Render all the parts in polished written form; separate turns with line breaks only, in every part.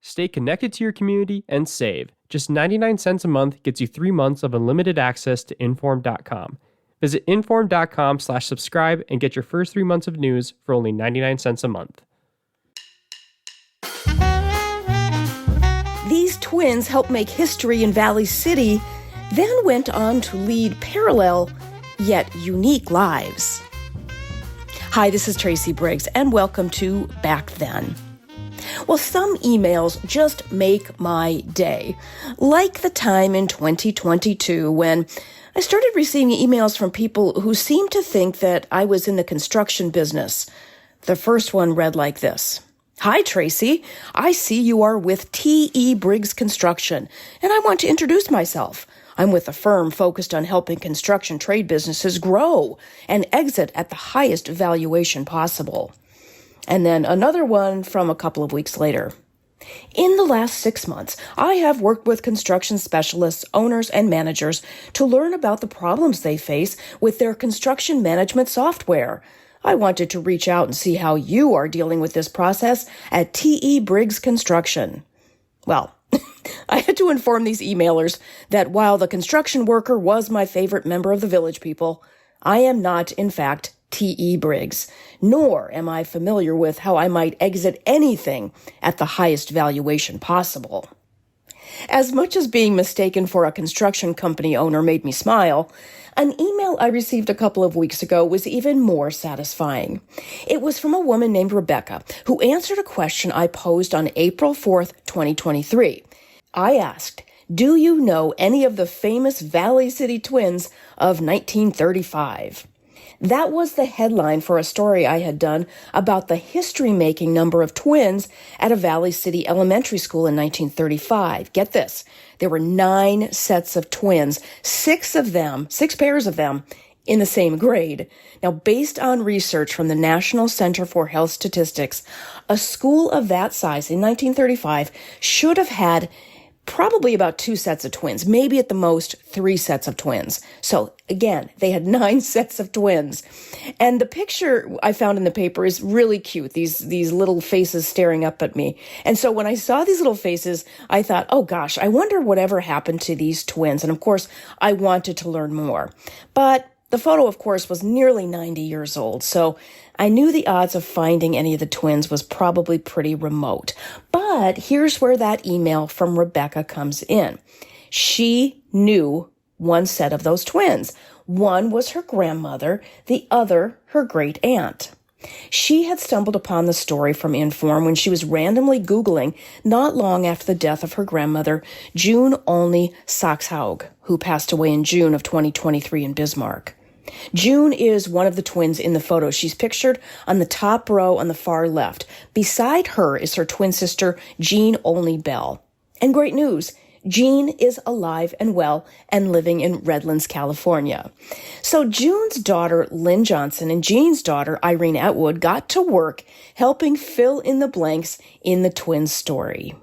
Stay connected to your community and save. Just 99 cents a month gets you 3 months of unlimited access to Inform.com. Visit Inform.com/subscribe and get your first 3 months of news for only 99 cents a month.
These twins helped make history in Valley City, then went on to lead parallel, yet unique lives. Hi, this is Tracy Briggs, and welcome to Back Then. Well, some emails just make my day, like the time in 2022 when I started receiving emails from people who seemed to think that I was in the construction business. The first one read like this. Hi, Tracy. I see you are with T.E. Briggs Construction, and I want to introduce myself. I'm with a firm focused on helping construction trade businesses grow and exit at the highest valuation possible. And then another one from a couple of weeks later. In the last 6 months, I have worked with construction specialists, owners, and managers to learn about the problems they face with their construction management software. I wanted to reach out and see how you are dealing with this process at T.E. Briggs Construction. Well, I had to inform these emailers that while the construction worker was my favorite member of the Village People, I am not, in fact, T.E. Briggs, nor am I familiar with how I might exit anything at the highest valuation possible. As much as being mistaken for a construction company owner made me smile, an email I received a couple of weeks ago was even more satisfying. It was from a woman named Rebecca, who answered a question I posed on April 4th, 2023. I asked, do you know any of the famous Valley City twins of 1935? That was the headline for a story I had done about the history-making number of twins at a Valley City elementary school in 1935. Get this. There were 9 sets of twins, 6 pairs of them, in the same grade. Now, based on research from the National Center for Health Statistics, a school of that size in 1935 should have had probably about 2 sets of twins, maybe at the most 3 sets of twins. So again, they had 9 sets of twins. And the picture I found in the paper is really cute, these little faces staring up at me. And so when I saw these little faces, I thought, oh gosh, I wonder whatever happened to these twins. And of course, I wanted to learn more. But the photo, of course, was nearly 90 years old, so I knew the odds of finding any of the twins was probably pretty remote. But here's where that email from Rebecca comes in. She knew one set of those twins. One was her grandmother, the other her great aunt. She had stumbled upon the story from Inform when she was randomly Googling not long after the death of her grandmother, June Olney Saxhaug, who passed away in June of 2023 in Bismarck. June is one of the twins in the photo. She's pictured on the top row on the far left. Beside her is her twin sister, Jean Olney Bell. And great news, Jean is alive and well and living in Redlands, California. So June's daughter, Lynn Johnson, and Jean's daughter, Irene Atwood, got to work helping fill in the blanks in the twins' story.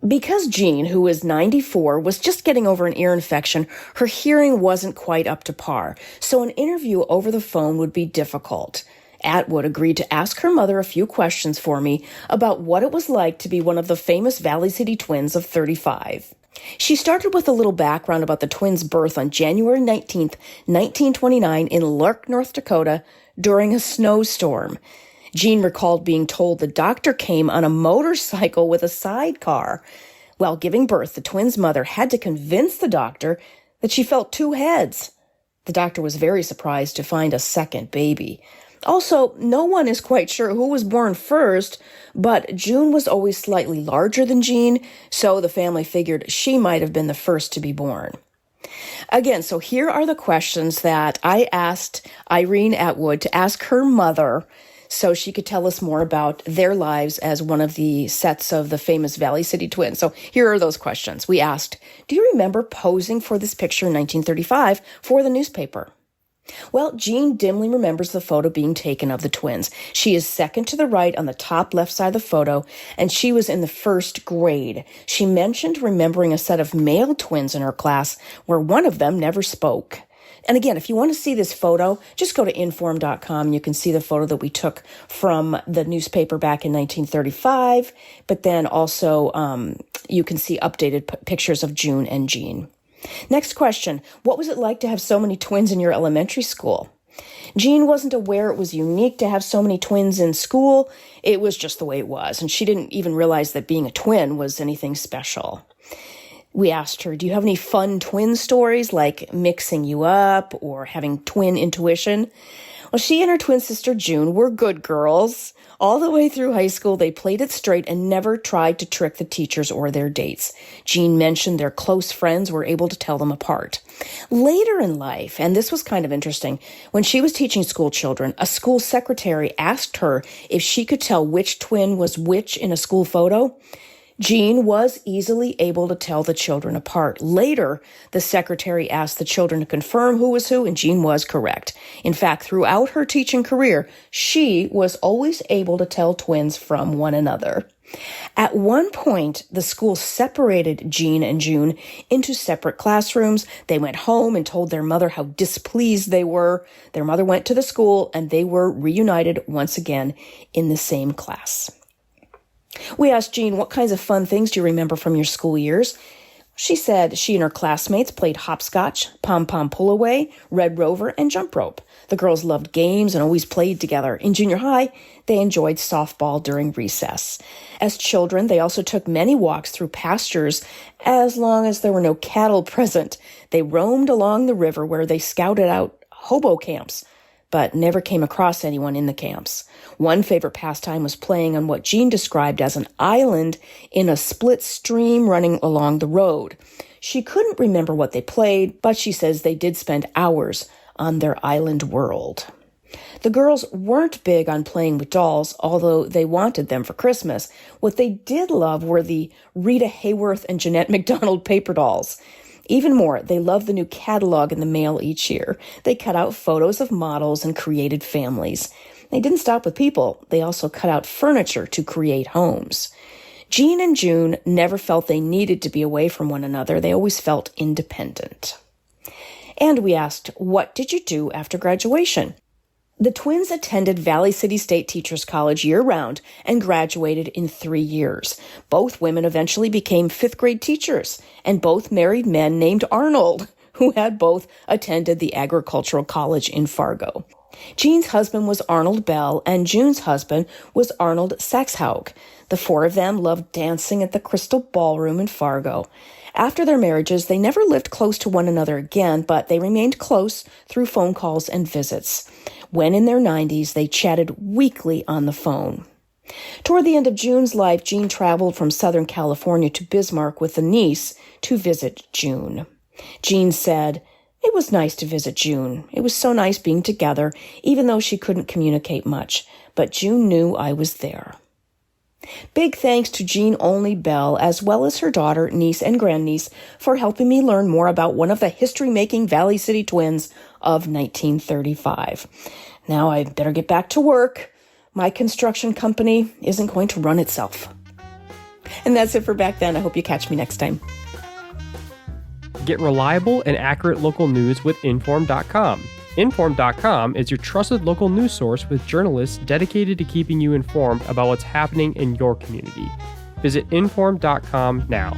Because Jean, who is 94, was just getting over an ear infection, her hearing wasn't quite up to par, so an interview over the phone would be difficult. Atwood agreed to ask her mother a few questions for me about what it was like to be one of the famous Valley City twins of 35. She started with a little background about the twins' birth on January 19th, 1929 in Lark, North Dakota, during a snowstorm. Jean recalled being told the doctor came on a motorcycle with a sidecar. While giving birth, the twins' mother had to convince the doctor that she felt 2 heads. The doctor was very surprised to find a second baby. Also, no one is quite sure who was born first, but June was always slightly larger than Jean, so the family figured she might have been the first to be born. Again, so here are the questions that I asked Irene Atwood to ask her mother so she could tell us more about their lives as one of the sets of the famous Valley City twins. So here are those questions. We asked, do you remember posing for this picture in 1935 for the newspaper? Well, Jean dimly remembers the photo being taken of the twins. She is second to the right on the top left side of the photo, and she was in the 1st grade. She mentioned remembering a set of male twins in her class where one of them never spoke. And again, if you want to see this photo, just go to inform.com. You can see the photo that we took from the newspaper back in 1935, but then also you can see updated pictures of June and Jean. Next question. What was it like to have so many twins in your elementary school? Jean wasn't aware it was unique to have so many twins in school. It was just the way it was, and she didn't even realize that being a twin was anything special. We asked her, do you have any fun twin stories, like mixing you up or having twin intuition? Well, she and her twin sister June were good girls. All the way through high school, they played it straight and never tried to trick the teachers or their dates. Jean mentioned their close friends were able to tell them apart. Later in life, and this was kind of interesting, when she was teaching school children, a school secretary asked her if she could tell which twin was which in a school photo. Jean was easily able to tell the children apart. Later, the secretary asked the children to confirm who was who, and Jean was correct. In fact, throughout her teaching career, she was always able to tell twins from one another. At one point, the school separated Jean and June into separate classrooms. They went home and told their mother how displeased they were. Their mother went to the school, and they were reunited once again in the same class. We asked Jean, what kinds of fun things do you remember from your school years? She said she and her classmates played hopscotch, pom-pom pull-away, red rover, and jump rope. The girls loved games and always played together. In junior high, they enjoyed softball during recess. As children, they also took many walks through pastures as long as there were no cattle present. They roamed along the river where they scouted out hobo camps, but never came across anyone in the camps. One favorite pastime was playing on what Jean described as an island in a split stream running along the road. She couldn't remember what they played, but she says they did spend hours on their island world. The girls weren't big on playing with dolls, although they wanted them for Christmas. What they did love were the Rita Hayworth and Jeanette MacDonald paper dolls. Even more, they loved the new catalog in the mail each year. They cut out photos of models and created families. They didn't stop with people. They also cut out furniture to create homes. Jean and June never felt they needed to be away from one another. They always felt independent. And we asked, what did you do after graduation? The twins attended Valley City State Teachers College year-round and graduated in 3 years. Both women eventually became fifth-grade teachers, and both married men named Arnold, who had both attended the Agricultural College in Fargo. Jean's husband was Arnold Bell, and June's husband was Arnold Saxhaug. The four of them loved dancing at the Crystal Ballroom in Fargo. After their marriages, they never lived close to one another again, but they remained close through phone calls and visits. When in their 90s, they chatted weekly on the phone. Toward the end of June's life, Jean traveled from Southern California to Bismarck with a niece to visit June. Jean said, "It was nice to visit June. It was so nice being together, even though she couldn't communicate much. But June knew I was there." Big thanks to Jean Olney Bell, as well as her daughter, niece, and grandniece, for helping me learn more about one of the history-making Valley City twins of 1935. Now I better get back to work. My construction company isn't going to run itself. And that's it for Back Then. I hope you catch me next time.
Get reliable and accurate local news with Inform.com. Inform.com is your trusted local news source with journalists dedicated to keeping you informed about what's happening in your community. Visit Inform.com now.